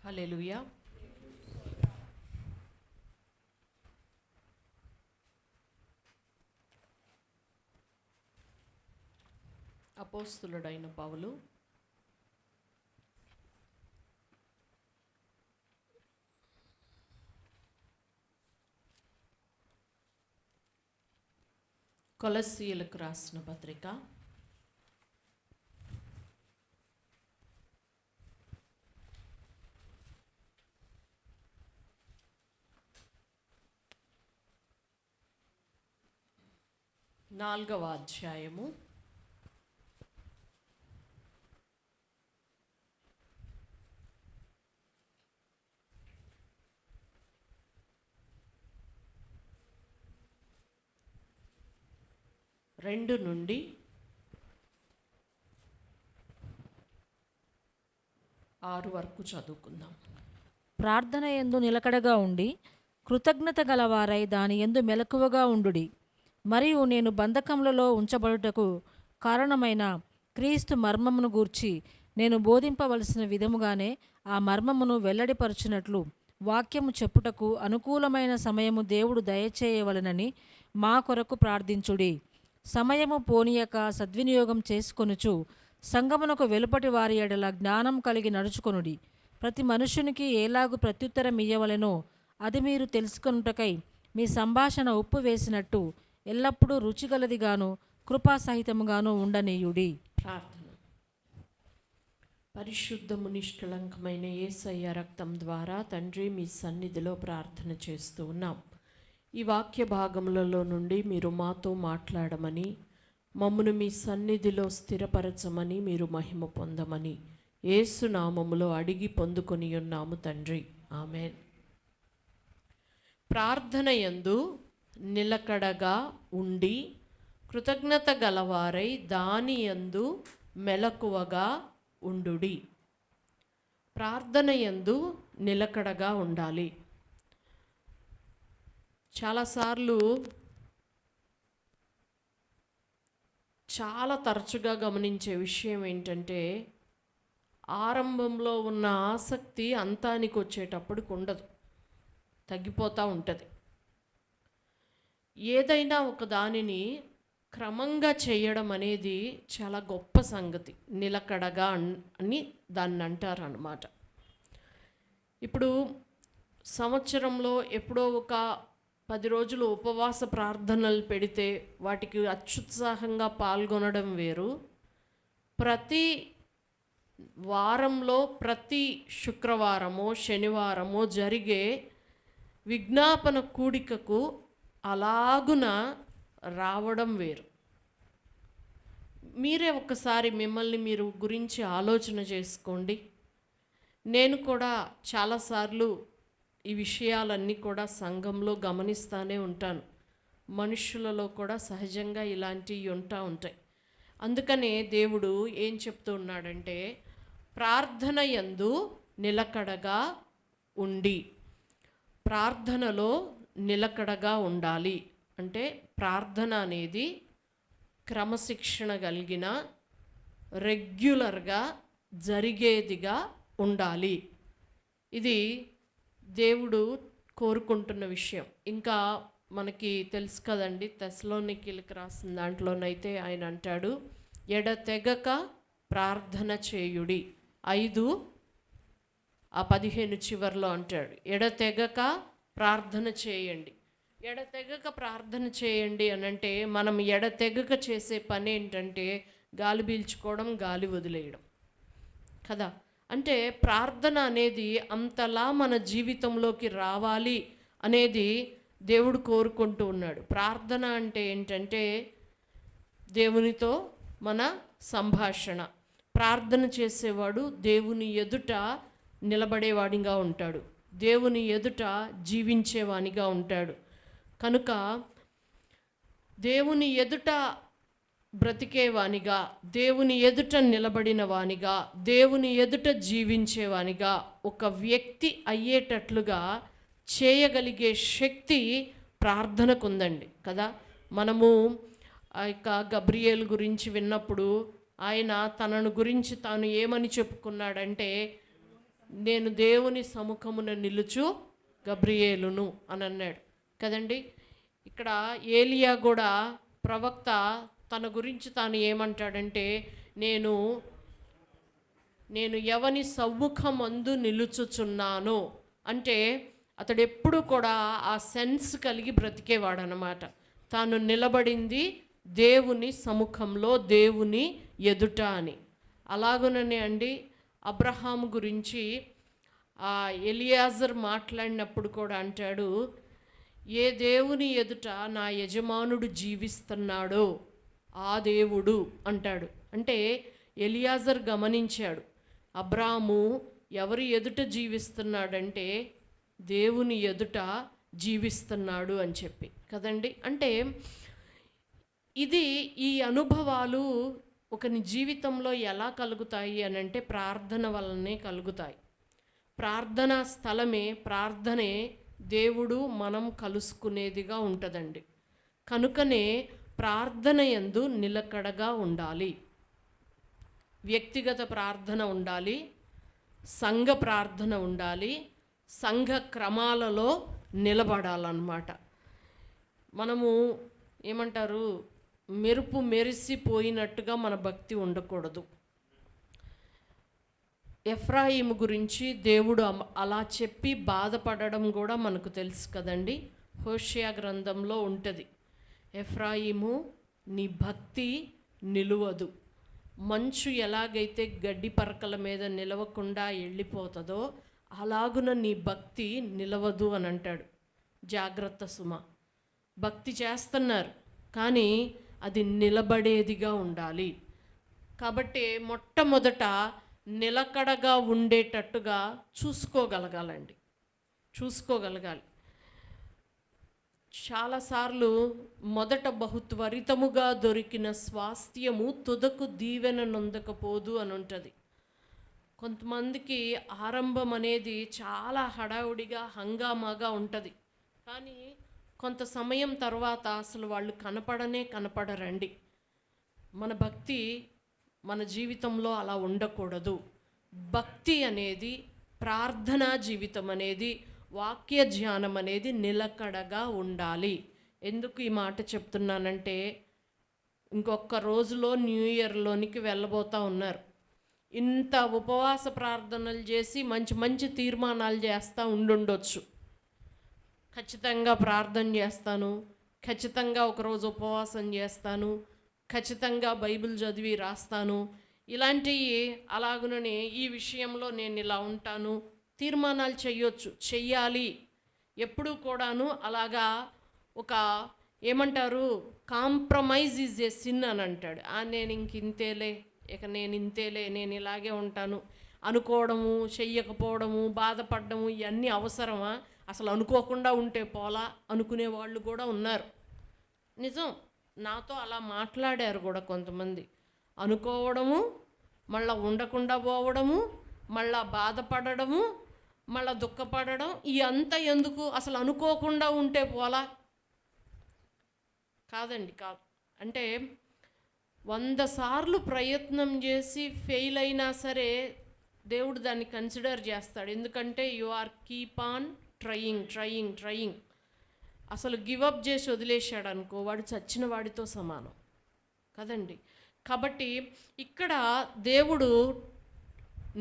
హల్లెలూయా. అపోస్తులుడైన పౌలు కొలస్సీయులకు రాసిన పత్రిక 4వ అధ్యాయము 2 నుండి 6 వరకు చదువుకుందాం. ప్రార్థన యందు నిలకడగా ఉండి కృతజ్ఞత గలవారై దాని యందు మెలకువగా ఉండుడి. మరియు నేను బంధకములలో ఉంచబడుటకు కారణమైన క్రీస్తు మర్మమును గూర్చి నేను బోధింపవలసిన విధముగానే ఆ మర్మమును వెల్లడిపరచునట్లు వాక్యము చెప్పుటకు అనుకూలమైన సమయము దేవుడు దయచేయవలనని మా కొరకు ప్రార్థించుడి. సమయము పోనీయక సద్వినియోగం చేసుకొనుచు సంగమునకు వెలుపటి వారి ఎడల జ్ఞానం కలిగి నడుచుకొనుడి. ప్రతి మనుష్యునికి ఏలాగు ప్రత్యుత్తరం ఇయ్యవలెనో అది మీరు తెలుసుకొనుటకై మీ సంభాషణ ఉప్పు వేసినట్టు ఎల్లప్పుడూ రుచిగలదిగాను కృపాసహితముగాను ఉండనీయుడి. ప్రార్థన. పరిశుద్ధము నిష్కళంకమైన యేసయ్య రక్తం ద్వారా తండ్రి మీ సన్నిధిలో ప్రార్థన చేస్తూ ఉన్నాం. ఈ వాక్య భాగములలో నుండి మీరు మాతో మాట్లాడమని, మమ్మను మీ సన్నిధిలో స్థిరపరచమని, మీరు మహిమ పొందమని యేసు నామములో అడిగి పొందుకొని ఉన్నాము తండ్రి. ఆమేన్. ప్రార్థన యందు నిలకడగా ఉండి కృతజ్ఞత గలవారై దాని యందు మెలకువగా ఉండుడి. ప్రార్థన యందు నిలకడగా ఉండాలి. చాలాసార్లు చాలా తరచుగా గమనించే విషయం ఏంటంటే, ఆరంభంలో ఉన్న ఆసక్తి అంతానికి వచ్చేటప్పటికి ఉండదు, తగ్గిపోతూ ఉంటుంది. ఏదైనా ఒక దానిని క్రమంగా చేయడం అనేది చాలా గొప్ప సంగతి. నిలకడగా అని దాన్ని అంటారు అన్నమాట. ఇప్పుడు సంవత్సరంలో ఎప్పుడో ఒక 10 రోజులు ఉపవాస ప్రార్థనలు పెడితే వాటికి అత్యుత్సాహంగా పాల్గొనడం వేరు. ప్రతి వారంలో ప్రతి శుక్రవారమో శనివారమో జరిగే విజ్ఞాపన కూడికకు అలాగున రావడం వేరు. మీరే ఒకసారి మిమ్మల్ని మీరు గురించి ఆలోచన చేసుకోండి. నేను కూడా చాలాసార్లు ఈ విషయాలన్నీ కూడా సంఘంలో గమనిస్తూనే ఉంటాను. మనుషులలో కూడా సహజంగా ఇలాంటివి ఉంటాయి. అందుకనే దేవుడు ఏం చెప్తూ ఉన్నాడంటే, ప్రార్థన యందు నిలకడగా ఉండి. ప్రార్థనలో నిలకడగా ఉండాలి అంటే, ప్రార్థన అనేది క్రమశిక్షణ కలిగిన రెగ్యులర్గా జరిగేదిగా ఉండాలి. ఇది దేవుడు కోరుకుంటున్న విషయం. ఇంకా మనకి తెలుసు కదండి, తెస్సలోనికీయులకు రాసిన దాంట్లోనైతే ఆయన అంటాడు, ఎడతెగక ప్రార్థన చేయుడి. 5:15 చివరిలో అంటాడు, ఎడతెగక ప్రార్థన చేయండి. ఎడతెగక ప్రార్థన చేయండి అనంటే, మనం ఎడతెగక చేసే పని ఏంటంటే గాలి పీల్చుకోవడం, గాలి వదిలేయడం కదా. అంటే ప్రార్థన అనేది అంతలా మన జీవితంలోకి రావాలి అనేది దేవుడు కోరుకుంటూ ఉన్నాడు. ప్రార్థన అంటే ఏంటంటే దేవునితో మన సంభాషణ. ప్రార్థన చేసేవాడు దేవుని ఎదుట నిలబడేవాడిగా ఉంటాడు, దేవుని ఎదుట జీవించేవానిగా ఉంటాడు. కనుక దేవుని ఎదుట బ్రతికేవానిగా, దేవుని ఎదుట నిలబడిన వానిగా, దేవుని ఎదుట జీవించేవానిగా ఒక వ్యక్తి అయ్యేటట్లుగా చేయగలిగే శక్తి ప్రార్థనకు ఉందండి కదా. మనము ఆ యొక్క గబ్రియేలు గురించి విన్నప్పుడు ఆయన తనను గురించి తాను ఏమని చెప్పుకున్నాడంటే, నేను దేవుని సముఖమున నిలుచు గబ్రియేలును అని అన్నాడు కదండి. ఇక్కడ ఏలియా కూడా ప్రవక్త తన గురించి తాను ఏమంటాడంటే, నేను ఎవని సమ్ముఖమందు నిలుచుచున్నాను అంటే అతడు ఎప్పుడు కూడా ఆ సెన్స్ కలిగి బ్రతికేవాడు అన్నమాట. తాను నిలబడింది దేవుని సముఖంలో, దేవుని ఎదుట అని. అలాగుననే అండి అబ్రహాము గురించి ఎలియాజర్ మాట్లాడినప్పుడు కూడా అంటాడు, ఏ దేవుని ఎదుట నా యజమానుడు జీవిస్తున్నాడో ఆ దేవుడు అంటాడు. అంటే ఎలియాజర్ గమనించాడు, అబ్రాహాము ఎవరి ఎదుట జీవిస్తున్నాడంటే దేవుని ఎదుట జీవిస్తున్నాడు అని చెప్పి కదండి. అంటే ఈ అనుభవాలు ఒకని జీవితంలో ఎలా కలుగుతాయి అని అంటే ప్రార్థన వల్లనే కలుగుతాయి. ప్రార్థనా స్థలమే, ప్రార్థనే దేవుడు మనం కలుసుకునేదిగా ఉంటుందండి. కనుకనే ప్రార్థన యందు నిలకడగా ఉండాలి. వ్యక్తిగత ప్రార్థన ఉండాలి, సంఘ ప్రార్థన ఉండాలి, సంఘ క్రమాలలో నిలబడాలన్నమాట. మనము ఏమంటారు, మెరుపు మెరిసిపోయినట్టుగా మన భక్తి ఉండకూడదు. ఎఫ్రాయిము గురించి దేవుడు అలా చెప్పి బాధపడడం కూడా మనకు తెలుసు కదండి. హోషేయ గ్రంథంలో ఉంటుంది, ఎఫ్రాయిము నీ భక్తి నిలువదు, మంచు ఎలాగైతే గడ్డి పరకల మీద నిలవకుండా వెళ్ళిపోతుందో అలాగున నీ భక్తి నిలవదు అని అంటాడు. జాగ్రత్త సుమ, భక్తి చేస్తున్నారు కానీ అది నిలబడేదిగా ఉండాలి. కాబట్టి మొట్టమొదట నిలకడగా ఉండేటట్టుగా చూసుకోగలగాలి. చాలాసార్లు మొదట బహుత్వరితముగా దొరికిన స్వాస్థ్యము తుదకు దీవెన నొందకపోదు అని ఉంటుంది. కొంతమందికి ఆరంభం అనేది చాలా హడావుడిగా హంగామాగా ఉంటుంది, కానీ కొంత సమయం తర్వాత అసలు వాళ్ళు కనపడరండి. మన భక్తి మన జీవితంలో అలా ఉండకూడదు. భక్తి అనేది, ప్రార్థనా జీవితం అనేది, వాక్య ధ్యానం అనేది నిలకడగా ఉండాలి. ఎందుకు ఈ మాట చెప్తున్నానంటే, ఇంకొక రోజులో న్యూ ఇయర్లోనికి వెళ్ళబోతూ ఉన్నారు. ఇంత ఉపవాస ప్రార్థనలు చేసి మంచి మంచి తీర్మానాలు చేస్తూ ఉండుండొచ్చు. ఖచ్చితంగా ప్రార్థన చేస్తాను, ఖచ్చితంగా ఒకరోజు ఉపవాసం చేస్తాను, ఖచ్చితంగా బైబిల్ చదివి రాస్తాను, ఇలాంటివి అలాగుననే ఈ విషయంలో నేను ఇలా ఉంటాను, తీర్మానాలు చెయ్యాలి. ఎప్పుడూ కూడాను అలాగా ఒక ఏమంటారు, కాంప్రమైజ్ ఈజ్ ఏ సిన్ అని అంటాడు. నేను ఇంతేలే, నేను ఇలాగే ఉంటాను అనుకోవడము, చెయ్యకపోవడము, బాధపడము, ఇవన్నీ అవసరమా? అసలు అనుకోకుండా ఉంటే పోలా అనుకునే వాళ్ళు కూడా ఉన్నారు. నిజం, నాతో అలా మాట్లాడారు కూడా కొంతమంది. అనుకోవడము, మళ్ళీ ఉండకుండా పోవడము, మళ్ళీ బాధపడము, మళ్ళీ దుఃఖపడడం, ఇదంతా ఎందుకు? అసలు అనుకోకుండా ఉంటే పోలా? కాదండి, కాదు. అంటే 100 సార్లు ప్రయత్నం చేసి ఫెయిల్ అయినా సరే దేవుడు దాన్ని కన్సిడర్ చేస్తాడు. ఎందుకంటే you are keep on trying. అసలు గివప్ చేసి వదిలేశాడు అనుకో, వాడు చచ్చిన వాడితో సమానం కదండి. కాబట్టి ఇక్కడ దేవుడు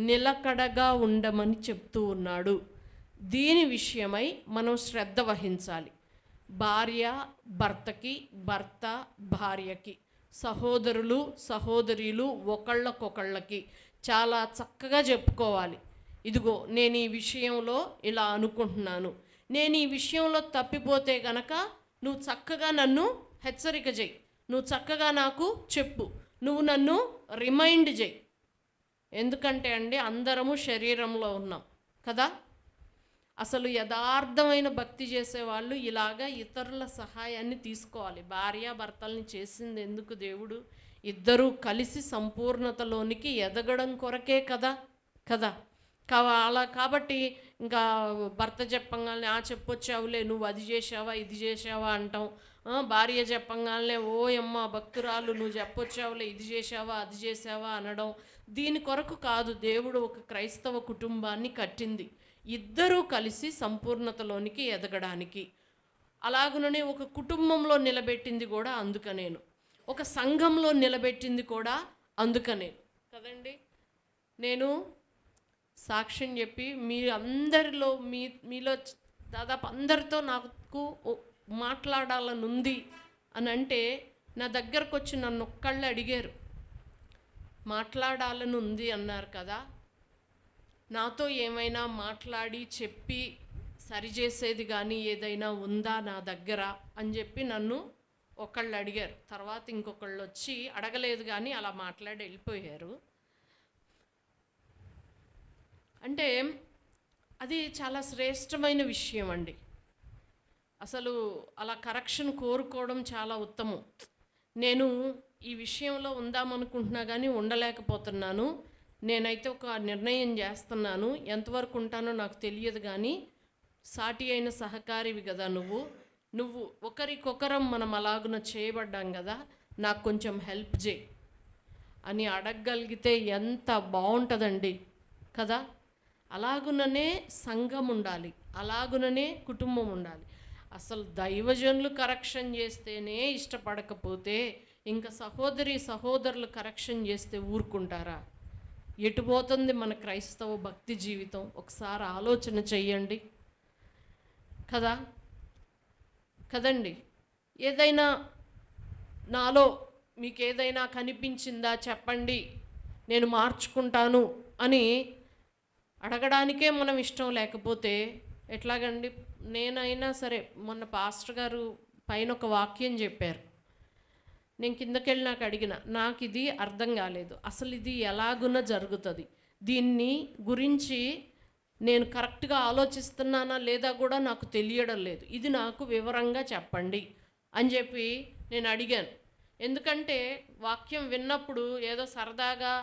నిలకడగా ఉండమని చెప్తూ ఉన్నాడు. దీని విషయమై మనం శ్రద్ధ వహించాలి. భార్య భర్తకి, భర్త భార్యకి, సహోదరులు సహోదరీలు ఒకళ్ళకొకళ్ళకి చాలా చక్కగా చెప్పుకోవాలి. ఇదిగో నేను ఈ విషయంలో ఇలా అనుకుంటున్నాను, నేను ఈ విషయంలో తప్పిపోతే గనక నువ్వు చక్కగా నన్ను హెచ్చరిక చేయి, నువ్వు చక్కగా నాకు చెప్పు, నువ్వు నన్ను రిమైండ్ చేయి. ఎందుకంటే అండి అందరము శరీరంలో ఉన్నాం కదా. అసలు యథార్థమైన భక్తి చేసేవాళ్ళు ఇలాగా ఇతరుల సహాయాన్ని తీసుకోవాలి. భార్య భర్తల్ని చేసింది ఎందుకు దేవుడు? ఇద్దరూ కలిసి సంపూర్ణతలోనికి ఎదగడం కొరకే కదా. అలా కాబట్టి ఇంకా భర్త చెప్పంగానే చెప్పొచ్చావులే, నువ్వు అది చేసావా ఇది చేసావా అంటాం. భార్య చెప్పంగానే ఓ అమ్మ భక్తురాలు, నువ్వు చెప్పొచ్చావులే, ఇది చేసావా అది చేసావా అనడం. దీని కొరకు కాదు దేవుడు ఒక క్రైస్తవ కుటుంబాన్ని కట్టింది, ఇద్దరూ కలిసి సంపూర్ణతలోనికి ఎదగడానికి. అలాగుననే ఒక కుటుంబంలో నిలబెట్టింది కూడా అందుకనేను, ఒక సంఘంలో నిలబెట్టింది కూడా అందుకనే కదండి. నేను సాక్ష్యం చెప్పి మీ అందరిలో మీలో దాదాపు అందరితో నాకు మాట్లాడాలని ఉంది అని అంటే, నా దగ్గరకు వచ్చి నన్ను ఒక్కళ్ళు అడిగారు, మాట్లాడాలని ఉంది అన్నారు కదా, నాతో ఏమైనా మాట్లాడి చెప్పి సరిచేసేది కానీ ఏదైనా ఉందా నా దగ్గర అని చెప్పి నన్ను ఒకళ్ళు అడిగారు. తర్వాత ఇంకొకళ్ళు వచ్చి అడగలేదు కానీ అలా మాట్లాడి వెళ్ళిపోయారు. అంటే అది చాలా శ్రేష్టమైన విషయం అండి. అసలు అలా కరెక్షన్ కోరుకోవడం చాలా ఉత్తమం. నేను ఈ విషయంలో ఉందామనుకుంటున్నా కానీ ఉండలేకపోతున్నాను. నేనైతే ఒక నిర్ణయం చేస్తున్నాను, ఎంతవరకు ఉంటానో నాకు తెలియదు కానీ సాటి అయిన సహకారివి కదా నువ్వు ఒకరికొకరం మనం అలాగున చేయబడ్డాం కదా, నాకు కొంచెం హెల్ప్ చేయి అని అడగగలిగితే ఎంత బాగుంటుందండి కదా. అలాగుననే సంఘం ఉండాలి, అలాగుననే కుటుంబం ఉండాలి. అసలు దైవజనులు కరెక్షన్ చేస్తేనే ఇష్టపడకపోతే ఇంకా సహోదరులు కరెక్షన్ చేస్తే ఊరుకుంటారా? ఎటుపోతుంది మన క్రైస్తవ భక్తి జీవితం? ఒకసారి ఆలోచన చెయ్యండి కదండి. ఏదైనా నాలో మీకు ఏదైనా కనిపించిందా చెప్పండి, నేను మార్చుకుంటాను అని అడగడానికే మనం ఇష్టం లేకపోతే ఎట్లాగండి? నేనైనా సరే, మొన్న పాస్టర్ గారు పైన ఒక వాక్యం చెప్పారు, నేను కిందకెళ్ళి నాకు అడిగిన, నాకు ఇది అర్థం కాలేదు, అసలు ఇది ఎలాగున జరుగుతుంది, దీన్ని గురించి నేను కరెక్ట్గా ఆలోచిస్తున్నానా లేదా కూడా నాకు తెలియడం లేదు, ఇది నాకు వివరంగా చెప్పండి అని చెప్పి నేను అడిగాను. ఎందుకంటే వాక్యం విన్నప్పుడు ఏదో సరదాగా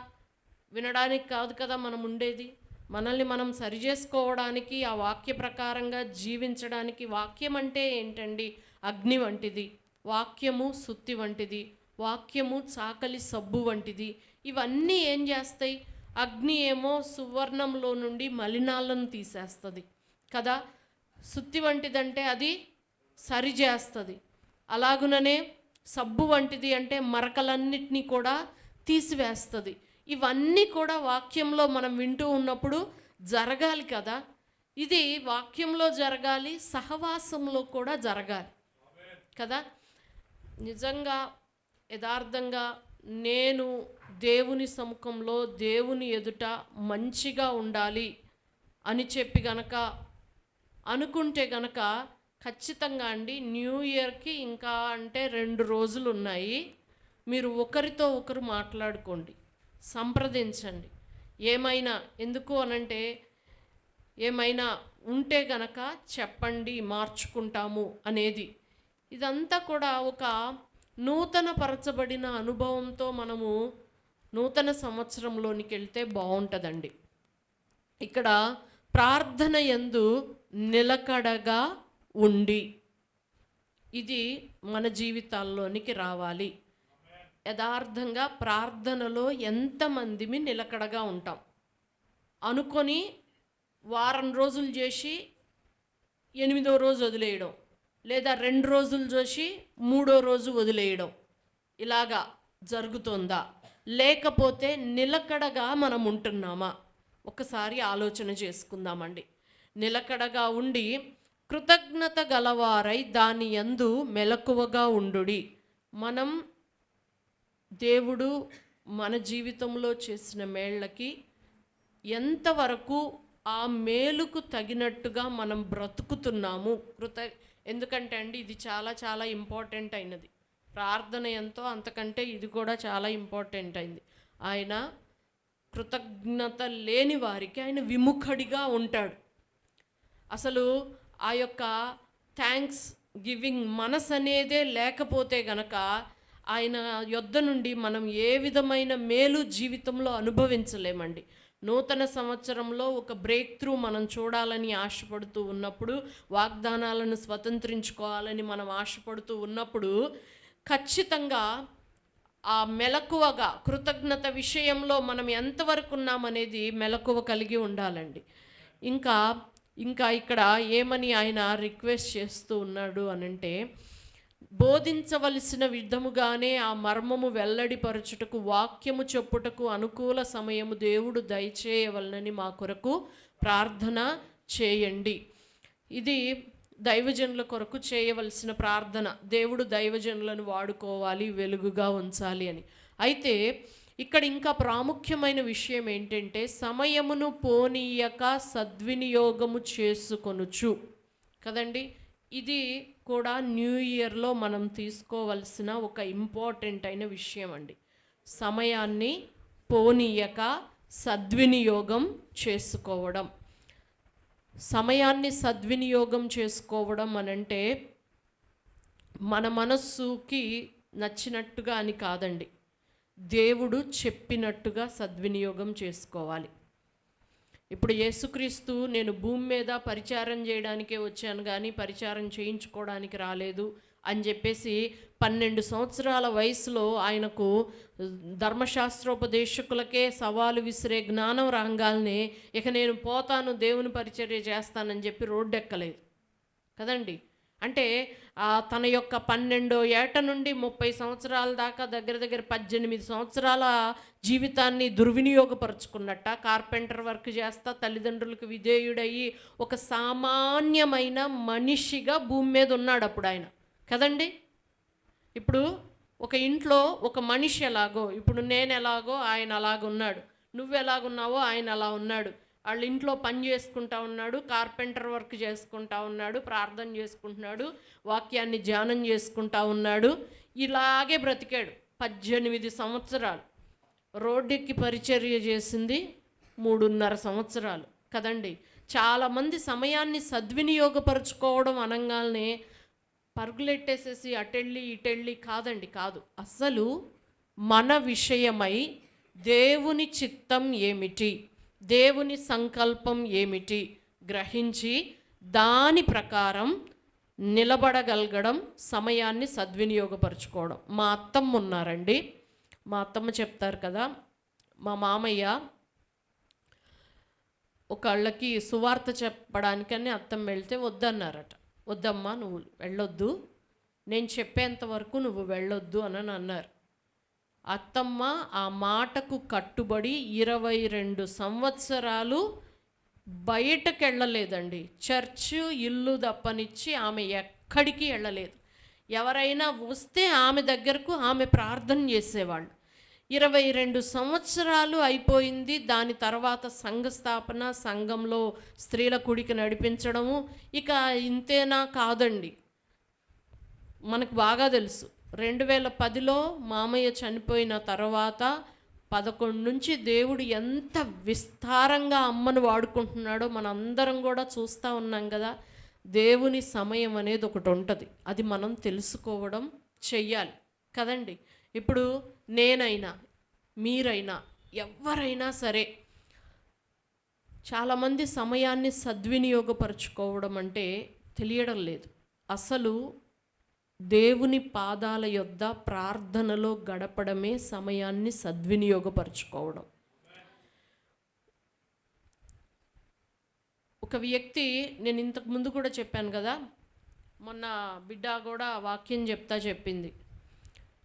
వినడానికి కాదు కదా మనం ఉండేది, మనల్ని మనం సరిచేసుకోవడానికి, ఆ వాక్య ప్రకారంగా జీవించడానికి. వాక్యం అంటే ఏంటండి? అగ్ని వంటిది, వాక్యము సుత్తి వంటిది, వాక్యము చాకలి సబ్బు వంటిది. ఇవన్నీ ఏం చేస్తాయి? అగ్ని ఏమో సువర్ణంలో నుండి మలినాలను తీసేస్తుంది కదా, సుత్తి వంటిదంటే అది సరిచేస్తుంది. అలాగుననే సబ్బు వంటిది అంటే మరకలన్నిటినీ కూడా తీసివేస్తుంది. ఇవన్నీ కూడా వాక్యంలో మనం వింటూ ఉన్నప్పుడు జరగాలి కదా. ఇది వాక్యంలో జరగాలి, సహవాసంలో కూడా జరగాలి కదా. నిజంగా యథార్థంగా నేను దేవుని సముఖంలో దేవుని ఎదుట మంచిగా ఉండాలి అని చెప్పి గనక అనుకుంటే గనక ఖచ్చితంగా అండి, న్యూ ఇయర్కి ఇంకా అంటే 2 రోజులు ఉన్నాయి. మీరు ఒకరితో ఒకరు మాట్లాడుకోండి, సంప్రదించండి. ఏమైనా ఎందుకు అనంటే, ఏమైనా ఉంటే గనక చెప్పండి, మార్చుకుంటాము అనేది. ఇదంతా కూడా ఒక నూతన పరచబడిన అనుభవంతో మనము నూతన సంవత్సరంలోనికి వెళ్తే బాగుంటుందండి. ఇక్కడ ప్రార్థన యందు నిలకడగా ఉండి, ఇది మన జీవితాల్లోనికి రావాలి. యథార్థంగా ప్రార్థనలో ఎంతమందిమి నిలకడగా ఉంటాం? అనుకొని వారం రోజులు చేసి 8వ రోజు వదిలేయడం, లేదా 2 రోజులు చేసి 3వ రోజు వదిలేయడం, ఇలాగా జరుగుతుందా? లేకపోతే నిలకడగా మనం ఉంటున్నామా? ఒకసారి ఆలోచన చేసుకుందామండి. నిలకడగా ఉండి కృతజ్ఞత గలవారై దాని యందు మెలకువగా ఉండుడి. మనం దేవుడు మన జీవితంలో చేసిన మేళ్ళకి ఎంతవరకు ఆ మేలుకు తగినట్టుగా మనం బ్రతుకుతున్నాము. ఎందుకంటే అండి, ఇది చాలా చాలా ఇంపార్టెంట్ అయినది. ప్రార్థన ఎంతో, అంతకంటే ఇది కూడా చాలా ఇంపార్టెంట్ అయింది. ఆయన కృతజ్ఞత లేని వారికి ఆయన విముఖడిగా ఉంటాడు. అసలు ఆ యొక్క థ్యాంక్స్ గివింగ్ మనసు అనేదే లేకపోతే గనక ఆయన యొద్ద నుండి మనం ఏ విధమైన మేలు జీవితంలో అనుభవించలేమండి. నూతన సంవత్సరంలో ఒక బ్రేక్ త్రూ మనం చూడాలని ఆశపడుతూ ఉన్నప్పుడు, వాగ్దానాలను స్వతంత్రించుకోవాలని మనం ఆశపడుతూ ఉన్నప్పుడు, ఖచ్చితంగా ఆ మెలకువగా కృతజ్ఞత విషయంలో మనం ఎంతవరకు ఉన్నామనేది మెలకువ కలిగి ఉండాలండి. ఇంకా ఇంకా ఇక్కడ ఏమని ఆయన రిక్వెస్ట్ చేస్తూ ఉన్నాడు అనంటే, బోధించవలసిన విధముగానే ఆ మర్మము వెల్లడిపరచుటకు వాక్యము చెప్పుటకు అనుకూల సమయము దేవుడు దయచేయవలనని మా కొరకు ప్రార్థన చేయండి. ఇది దైవజనుల కొరకు చేయవలసిన ప్రార్థన. దేవుడు దైవజనులను వాడుకోవాలి, వెలుగుగా ఉంచాలి అని. అయితే ఇక్కడ ఇంకా ప్రాముఖ్యమైన విషయం ఏంటంటే, సమయమును పోనీయక సద్వినియోగము చేసుకొనుచు కదండి. ఇది కూడా న్యూ ఇయర్లో మనం తీసుకోవలసిన ఒక ఇంపార్టెంట్ అయిన విషయం అండి. సమయాన్ని పోనీయక సద్వినియోగం చేసుకోవడం. సమయాన్ని సద్వినియోగం చేసుకోవడం అనంటే మన మనస్సుకి నచ్చినట్టుగా అని కాదండి, దేవుడు చెప్పినట్టుగా సద్వినియోగం చేసుకోవాలి. ఇప్పుడు యేసుక్రీస్తు నేను భూమి మీద పరిచారం చేయడానికే వచ్చాను కానీ పరిచారం చేయించుకోవడానికి రాలేదు అని చెప్పేసి 12 సంవత్సరాల వయసులో ఆయనకు ధర్మశాస్త్రోపదేశకులకే సవాలు విసిరే జ్ఞానం రాగానే ఇక నేను పోతాను దేవుని పరిచర్య చేస్తానని చెప్పి రోడ్డెక్కలేదు కదండి. అంటే తన యొక్క 12వ ఏట నుండి 30 సంవత్సరాల దాకా దగ్గర దగ్గర 18 సంవత్సరాల జీవితాన్ని దుర్వినియోగపరుచుకున్నట్ట. కార్పెంటర్ వర్క్ చేస్తా తల్లిదండ్రులకు విధేయుడయ్యి ఒక సామాన్యమైన మనిషిగా భూమి మీద ఉన్నాడు అప్పుడు ఆయన కదండి. ఇప్పుడు ఒక ఇంట్లో ఒక మనిషి ఎలాగో, ఇప్పుడు నేను ఎలాగో ఆయన అలాగున్నాడు, నువ్వు ఎలాగున్నావో ఆయన అలా ఉన్నాడు. వాళ్ళ ఇంట్లో పని చేసుకుంటా ఉన్నాడు, కార్పెంటర్ వర్క్ చేసుకుంటా ఉన్నాడు, ప్రార్థన చేసుకుంటున్నాడు, వాక్యాన్ని ధ్యానం చేసుకుంటా ఉన్నాడు. ఇలాగే బ్రతికాడు 18 సంవత్సరాలు. రోడ్డెక్కి పరిచర్య చేసింది 3.5 సంవత్సరాలు కదండి. చాలామంది సమయాన్ని సద్వినియోగపరుచుకోవడం అనగానే పరుగులెట్టేసేసి అటెళ్ళి ఇటెళ్ళి కాదండి, కాదు. అసలు మన విషయమై దేవుని చిత్తం ఏమిటి, దేవుని సంకల్పం ఏమిటి గ్రహించి దాని ప్రకారం నిలబడగలగడం, సమయాన్ని సద్వినియోగపరచుకోవడం. మా అత్తమ్మ ఉన్నారండి, మా అత్తమ్మ చెప్తారు కదా, మా మామయ్య ఒకళ్ళకి సువార్త చెప్పడానికని అత్తమ్మ వెళ్తే వద్దన్నారట. వద్దమ్మా నువ్వు వెళ్ళొద్దు, నేను చెప్పేంత వరకు నువ్వు వెళ్ళొద్దు అని అన్నారు. అత్తమ్మ ఆ మాటకు కట్టుబడి 22 సంవత్సరాలు బయటకు వెళ్ళలేదండి. చర్చు ఇల్లు తప్పనిచ్చి ఆమె ఎక్కడికి వెళ్ళలేదు. ఎవరైనా వస్తే ఆమె దగ్గరకు ఆమె ప్రార్థన చేసేవాళ్ళు. 22 సంవత్సరాలు అయిపోయింది. దాని తర్వాత సంఘ స్థాపన, సంఘంలో స్త్రీల కూడిక నడిపించడము. ఇక ఇంతేనా కాదండి, మనకు బాగా తెలుసు 2010లో మామయ్య చనిపోయిన తర్వాత 11 నుంచి దేవుడు ఎంత విస్తారంగా అమ్మను వాడుకుంటున్నాడో మనందరం కూడా చూస్తూ ఉన్నాం కదా. దేవుని సమయం అనేది ఒకటి ఉంటుంది, అది మనం తెలుసుకోవడం చెయ్యాలి కదండి. ఇప్పుడు నేనైనా మీరైనా ఎవరైనా సరే చాలామంది సమయాన్ని సద్వినియోగపరచుకోవడం అంటే తెలియడం లేదు. అసలు దేవుని పాదాల యొద్ద ప్రార్థనలో గడపడమే సమయాన్ని సద్వినియోగపరచుకోవడం. ఒక వ్యక్తి, నేను ఇంతకు ముందు కూడా చెప్పాను కదా, మొన్న బిడ్డ కూడా వాక్యం చెప్పింది,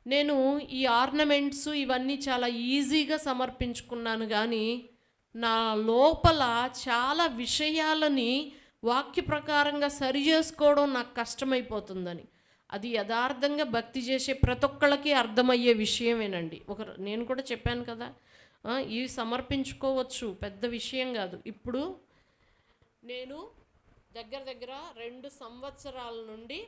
నేను ఈ ఆర్నమెంట్స్ ఇవన్నీ చాలా ఈజీగా సమర్పించుకున్నాను కానీ నా లోపల చాలా విషయాలని వాక్య ప్రకారంగా సరి చేసుకోవడం నాకు కష్టమైపోతుందని. అది యథార్థంగా భక్తి చేసే ప్రతి ఒక్కళ్ళకి అర్థమయ్యే విషయమేనండి. నేను కూడా చెప్పాను కదా, ఇవి సమర్పించుకోవచ్చు, పెద్ద విషయం కాదు. ఇప్పుడు నేను దగ్గర దగ్గర 2 సంవత్సరాల నుండి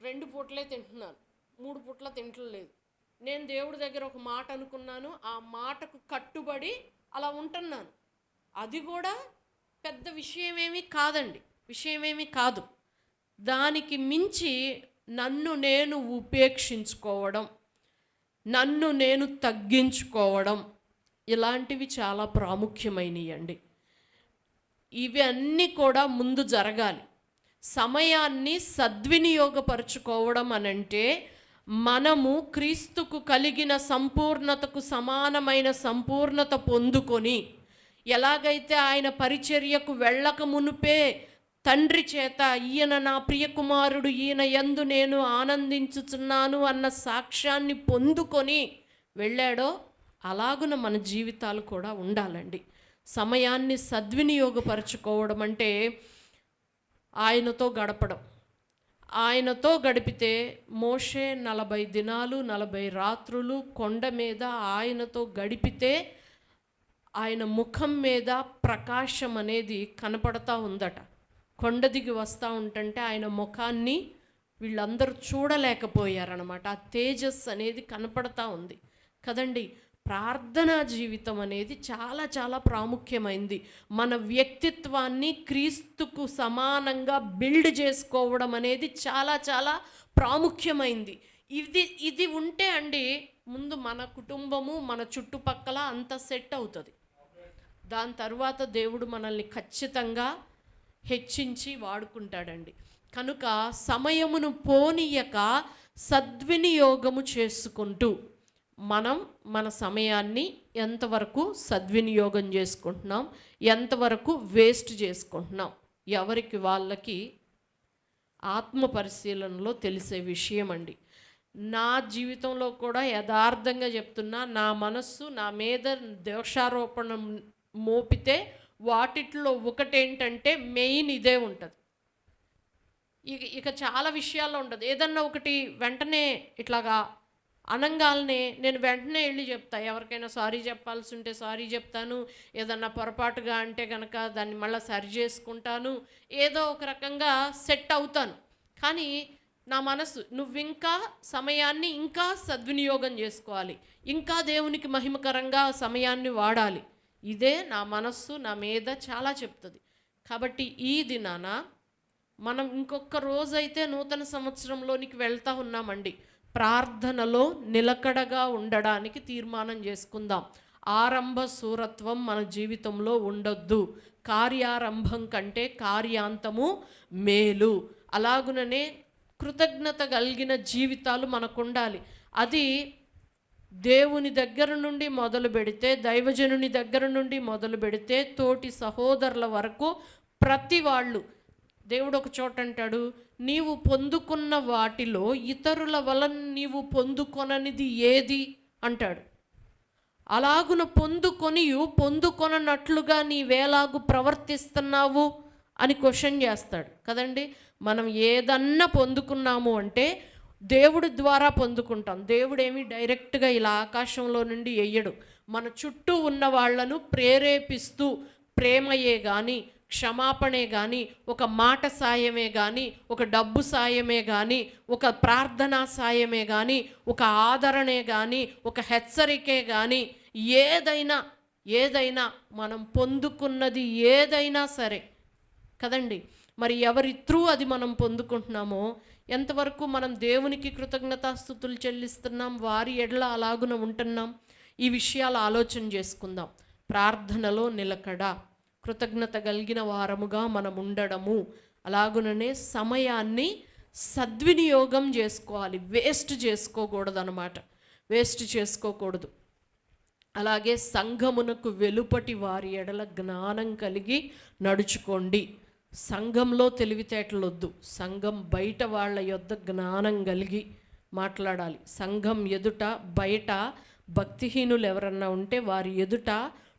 2 పూటలే తింటున్నాను, 3 పూట్ల తింటలేదు. నేను దేవుడి దగ్గర ఒక మాట అనుకున్నాను, ఆ మాటకు కట్టుబడి అలా ఉంటున్నాను. అది కూడా పెద్ద విషయమేమీ కాదండి, విషయమేమీ కాదు. దానికి మించి నన్ను నేను ఉపేక్షించుకోవడం, నన్ను నేను తగ్గించుకోవడం, ఇలాంటివి చాలా ప్రాముఖ్యమైనవి అండి. ఇవి అన్నీ కూడా ముందు జరగాలి. సమయాన్ని సద్వినియోగపరచుకోవడం అనంటే మనము క్రీస్తుకు కలిగిన సంపూర్ణతకు సమానమైన సంపూర్ణత పొందుకొని, ఎలాగైతే ఆయన పరిచర్యకు వెళ్ళక మునుపే తండ్రి చేత ఈయన నా ప్రియకుమారుడు, ఈయన యందు నేను ఆనందించుచున్నాను అన్న సాక్ష్యాన్ని పొందుకొని వెళ్ళాడో, అలాగున మన జీవితాలు కూడా ఉండాలండి. సమయాన్ని సద్వినియోగపరచుకోవడం అంటే ఆయనతో గడపడం. ఆయనతో గడిపితే మోషే 40 దినాలు 40 రాత్రులు కొండ మీద ఆయనతో గడిపితే ఆయన ముఖం మీద ప్రకాశం అనేది కనపడతా ఉందట. కొండ దిగి వస్తూ ఉంటుంటే ఆయన ముఖాన్ని వీళ్ళందరూ చూడలేకపోయారనమాట. ఆ తేజస్ అనేది కనపడతా ఉంది కదండి. ప్రార్థనా జీవితం అనేది చాలా చాలా ప్రాముఖ్యమైంది. మన వ్యక్తిత్వాన్ని క్రీస్తుకు సమానంగా బిల్డ్ చేసుకోవడం అనేది చాలా చాలా ప్రాముఖ్యమైంది. ఇది ఉంటే అండి ముందు మన కుటుంబము మన చుట్టుపక్కల అంతా సెట్ అవుతుంది. దాని తర్వాత దేవుడు మనల్ని ఖచ్చితంగా హెచ్చించి వాడుకుంటాడండి. కనుక సమయమును పోనీయక సద్వినియోగము చేసుకుంటూ మనం మన సమయాన్ని ఎంతవరకు సద్వినియోగం చేసుకుంటున్నాం, ఎంతవరకు వేస్ట్ చేసుకుంటున్నాం, ఎవరికి వాళ్ళకి ఆత్మ పరిశీలనలో తెలిసే విషయం అండి. నా జీవితంలో కూడా యథార్థంగా చెప్తున్నా, నా మనస్సు నా మీద దోషారోపణ మోపితే వాటిట్లో ఒకటేంటంటే మెయిన్ ఇదే ఉంటుంది. ఇక చాలా విషయాల్లో ఉంటుంది. ఏదన్నా ఒకటి వెంటనే ఇట్లాగా అనంగాల్నే నేను వెంటనే వెళ్ళి చెప్తా. ఎవరికైనా సారీ చెప్పాల్సి ఉంటే సారీ చెప్తాను. ఏదన్నా పొరపాటుగా అంటే కనుక దాన్ని మళ్ళీ సరి చేసుకుంటాను. ఏదో ఒక రకంగా సెట్ అవుతాను. కానీ నా మనసు నువ్వింకా సమయాన్ని ఇంకా సద్వినియోగం చేసుకోవాలి, ఇంకా దేవునికి మహిమకరంగా సమయాన్ని వాడాలి. ఇదే నా మనస్సు నా మీద చాలా చెప్తుంది. కాబట్టి ఈ దినాన మనం ఇంకొక రోజైతే నూతన సంవత్సరంలోనికి వెళ్తూ ఉన్నామండి. ప్రార్థనలో నిలకడగా ఉండడానికి తీర్మానం చేసుకుందాం. ఆరంభ శూరత్వం మన జీవితంలో ఉండొద్దు. కార్యారంభం కంటే కార్యాంతము మేలు. అలాగుననే కృతజ్ఞత కలిగిన జీవితాలు మనకు ఉండాలి. అది దేవుని దగ్గర నుండి మొదలు పెడితే, దైవజనుని దగ్గర నుండి మొదలు పెడితే, తోటి సహోదరుల వరకు ప్రతి వాళ్ళు, దేవుడు ఒక చోట అంటాడు, నీవు పొందుకున్న వాటిలో ఇతరుల వలన నీవు పొందుకొననిది ఏది అంటాడు. అలాగున పొందుకొననట్లుగా నీవేలాగు ప్రవర్తిస్తున్నావు అని క్వశ్చన్ చేస్తాడు కదండి. మనం ఏదన్నా పొందుకున్నాము అంటే దేవుడి ద్వారా పొందుకుంటాం. దేవుడేమి డైరెక్ట్గా ఇలా ఆకాశంలో నుండి ఎయ్యడు. మన చుట్టూ ఉన్న వాళ్లను ప్రేరేపిస్తూ ప్రేమయే కానీ, క్షమాపణే కానీ, ఒక మాట సాయమే కానీ, ఒక డబ్బు సాయమే కానీ, ఒక ప్రార్థనా సాయమే కానీ, ఒక ఆదరణే కానీ, ఒక హెచ్చరికే కానీ, ఏదైనా మనం పొందుకున్నది ఏదైనా సరే కదండి. మరి ఎవరి త్రూ అది మనం పొందుకుంటున్నామో, ఎంతవరకు మనం దేవునికి కృతజ్ఞతాస్తుతులు చెల్లిస్తున్నాం, వారి ఎడల అలాగున ఉంటున్నాం, ఈ విషయాలు ఆలోచన చేసుకుందాం. ప్రార్థనలో నిలకడ, కృతజ్ఞత కలిగిన వారముగా మనం ఉండడము, అలాగుననే సమయాన్ని సద్వినియోగం చేసుకోవాలి. వేస్ట్ చేసుకోకూడదు. అలాగే సంఘమునకు వెలుపటి వారి ఎడల జ్ఞానం కలిగి నడుచుకోండి. సంఘంలో తెలివితేటలొద్దు, సంఘం బయట వాళ్ళ యొద్ద జ్ఞానం కలిగి మాట్లాడాలి. సంఘం ఎదుట బయట భక్తిహీనులు ఎవరన్నా ఉంటే వారి ఎదుట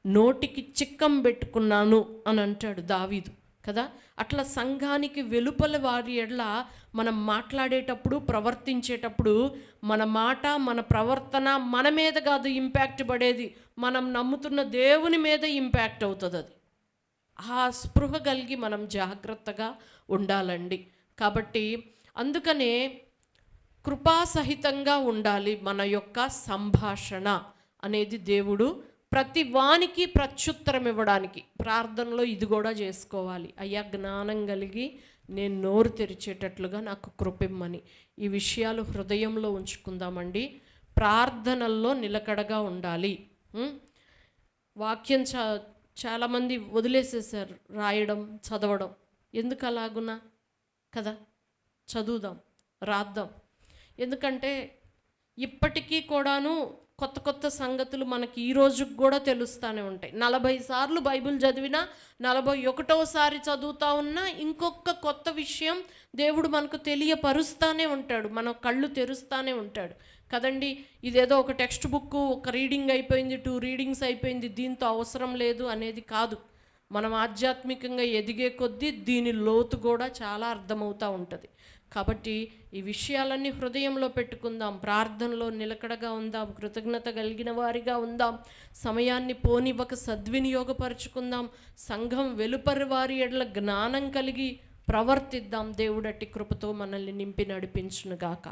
నోటికి చిక్కం పెట్టుకున్నాను అని అంటాడు దావీదు కదా. అట్లా సంఘానికి వెలుపల వారి ఎడల మనం మాట్లాడేటప్పుడు, ప్రవర్తించేటప్పుడు మన మాట, మన ప్రవర్తన మన మీద కాదు ఇంపాక్ట్ పడేది, మనం నమ్ముతున్న దేవుని మీద ఇంపాక్ట్ అవుతుంది. అది ఆ స్పృహ కలిగి మనం జాగ్రత్తగా ఉండాలండి. కాబట్టి అందుకనే కృపాసహితంగా ఉండాలి మన యొక్క సంభాషణ అనేది. దేవుడు ప్రతి వానికి ప్రత్యుత్తరం ఇవ్వడానికి ప్రార్థనలో ఇది కూడా చేసుకోవాలి. అయ్యా జ్ఞానం కలిగి నేను నోరు తెరిచేటట్లుగా నాకు కృపిమ్మని. ఈ విషయాలు హృదయంలో ఉంచుకుందామండి. ప్రార్థనల్లో నిలకడగా ఉండాలి. వాక్యం చాలామంది వదిలేసేసారు రాయడం, చదవడం. ఎందుకు అలాగున్నా కదా, చదువుదాం, రాద్దాం. ఎందుకంటే ఇప్పటికీ కూడాను కొత్త కొత్త సంగతులు మనకి ఈ రోజుకి కూడా తెలుస్తూనే ఉంటాయి. 40 సార్లు బైబిల్ చదివినా 41వసారి చదువుతా ఉన్నా ఇంకొక కొత్త విషయం దేవుడు మనకు తెలియపరుస్తూనే ఉంటాడు, మన కళ్ళు తెరుస్తూనే ఉంటాడు కదండి. ఇదేదో ఒక టెక్స్ట్ బుక్, ఒక రీడింగ్ అయిపోయింది, 2 రీడింగ్స్ అయిపోయింది, దీంతో అవసరం లేదు అనేది కాదు. మనం ఆధ్యాత్మికంగా ఎదిగే కొద్దీ దీని లోతు కూడా చాలా అర్థమవుతూ ఉంటుంది. కాబట్టి ఈ విషయాలన్నీ హృదయంలో పెట్టుకుందాం, ప్రార్థనలో నిలకడగా ఉందాం, కృతజ్ఞత కలిగిన వారిగా ఉందాం, సమయాన్ని పోనివ్వక సద్వినియోగపరుచుకుందాం, సంఘం వెలుపరి వారి ఎడల జ్ఞానం కలిగి ప్రవర్తిద్దాం. దేవుడట్టి కృపతో మనల్ని నింపి నడిపించునుగాక.